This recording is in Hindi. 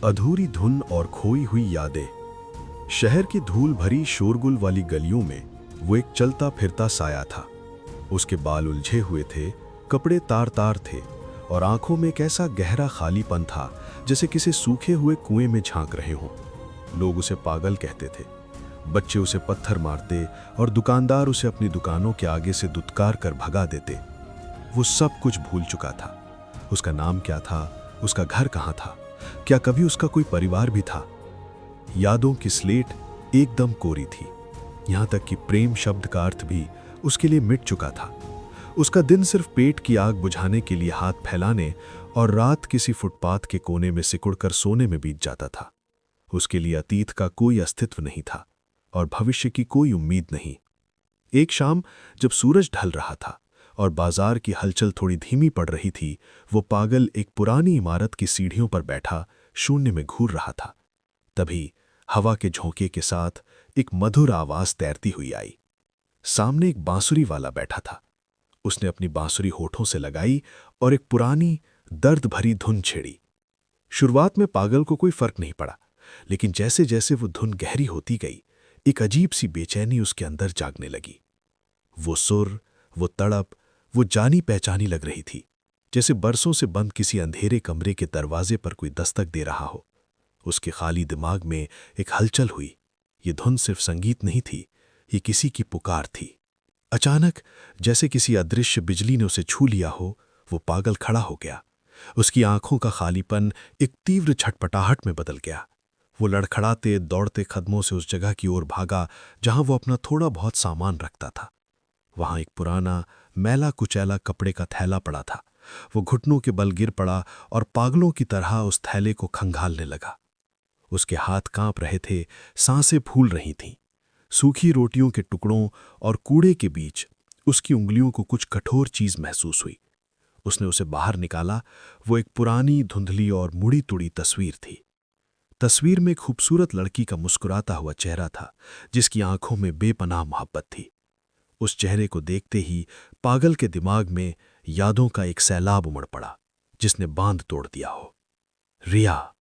अधूरी धुन और खोई हुई यादें। शहर की धूल भरी शोरगुल वाली गलियों में वो एक चलता फिरता साया था। उसके बाल उलझे हुए थे, कपड़े तार तार थे और आंखों में एक ऐसा गहरा खालीपन था जैसे किसी सूखे हुए कुएं में झांक रहे हों। लोग उसे पागल कहते थे, बच्चे उसे पत्थर मारते और दुकानदार उसे अपनी दुकानों के आगे से दुत्कार कर भगा देते। वो सब कुछ भूल चुका था। उसका नाम क्या था, उसका घर कहाँ था, क्या कभी उसका कोई परिवार भी था? यादों की स्लेट एकदम कोरी थी, यहां तक कि प्रेम शब्द का अर्थ भी उसके लिए मिट चुका था। उसका दिन सिर्फ पेट की आग बुझाने के लिए हाथ फैलाने और रात किसी फुटपाथ के कोने में सिकुड़कर सोने में बीत जाता था। उसके लिए अतीत का कोई अस्तित्व नहीं था और भविष्य की कोई उम्मीद नहीं। एक शाम जब सूरज ढल रहा था और बाजार की हलचल थोड़ी धीमी पड़ रही थी, वो पागल एक पुरानी इमारत की सीढ़ियों पर बैठा शून्य में घूर रहा था। तभी हवा के झोंके के साथ एक मधुर आवाज तैरती हुई आई। सामने एक बांसुरी वाला बैठा था। उसने अपनी बांसुरी होठों से लगाई और एक पुरानी दर्द भरी धुन छेड़ी। शुरुआत में पागल को कोई फर्क नहीं पड़ा, लेकिन जैसे जैसे वो धुन गहरी होती गई, एक अजीब सी बेचैनी उसके अंदर जागने लगी। वो सुर, वो तड़प, वो जानी पहचानी लग रही थी, जैसे बरसों से बंद किसी अंधेरे कमरे के दरवाजे पर कोई दस्तक दे रहा हो। उसके खाली दिमाग में एक हलचल हुई। ये धुन सिर्फ संगीत नहीं थी, ये किसी की पुकार थी। अचानक जैसे किसी अदृश्य बिजली ने उसे छू लिया हो, वो पागल खड़ा हो गया। उसकी आंखों का खालीपन एक तीव्र छटपटाहट में बदल गया। वो लड़खड़ाते दौड़ते कदमों से उस जगह की ओर भागा जहां वो अपना थोड़ा बहुत सामान रखता था। वहां एक पुराना मैला कुचैला कपड़े का थैला पड़ा था। वो घुटनों के बल गिर पड़ा और पागलों की तरह उस थैले को खंगालने लगा। उसके हाथ कांप रहे थे, सांसें फूल रही थीं। सूखी रोटियों के टुकड़ों और कूड़े के बीच उसकी उंगलियों को कुछ कठोर चीज महसूस हुई। उसने उसे बाहर निकाला। वो एक पुरानी धुंधली और मुड़ी तुड़ी तस्वीर थी। तस्वीर में एक खूबसूरत लड़की का मुस्कुराता हुआ चेहरा था, जिसकी आंखों में बेपनाह मोहब्बत थी। उस चेहरे को देखते ही पागल के दिमाग में यादों का एक सैलाब उमड़ पड़ा, जिसने बांध तोड़ दिया हो। रिया।